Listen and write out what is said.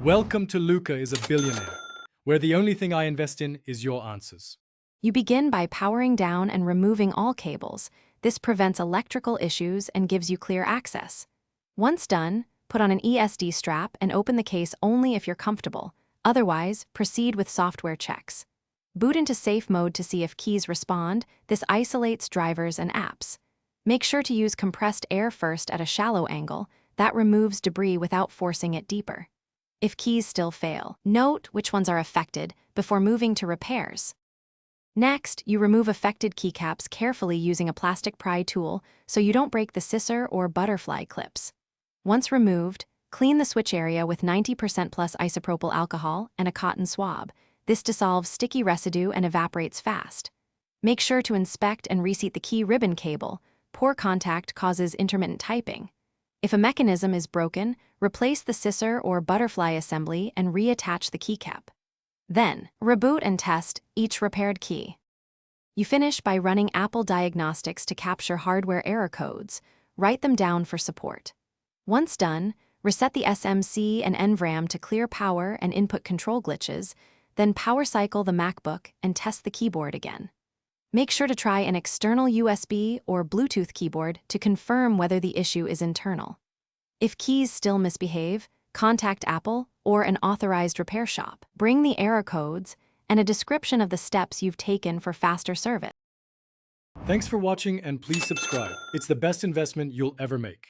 Welcome to Luca is a billionaire, where the only thing I invest in is your answers. You begin by powering down and removing all cables. This prevents electrical issues and gives you clear access. Once done, put on an ESD strap and open the case only if you're comfortable. Otherwise, proceed with software checks. Boot into safe mode to see if keys respond. This isolates drivers and apps. Make sure to use compressed air first at a shallow angle. That removes debris without forcing it deeper. If keys still fail, note which ones are affected before moving to repairs. Next, you remove affected keycaps carefully using a plastic pry tool so you don't break the scissor or butterfly clips. Once removed, clean the switch area with 90% plus isopropyl alcohol and a cotton swab. This dissolves sticky residue and evaporates fast. Make sure to inspect and reseat the key ribbon cable. Poor contact causes intermittent typing. If a mechanism is broken, replace the scissor or butterfly assembly and reattach the keycap. Then, reboot and test each repaired key. You finish by running Apple diagnostics to capture hardware error codes. Write them down for support. Once done, reset the SMC and NVRAM to clear power and input control glitches, then power cycle the Macbook and test the keyboard again. Make sure to try an external USB or Bluetooth keyboard to confirm whether the issue is internal. If keys still misbehave, contact Apple or an authorized repair shop. Bring the error codes and a description of the steps you've taken for faster service. Thanks for watching and please subscribe. It's the best investment you'll ever make.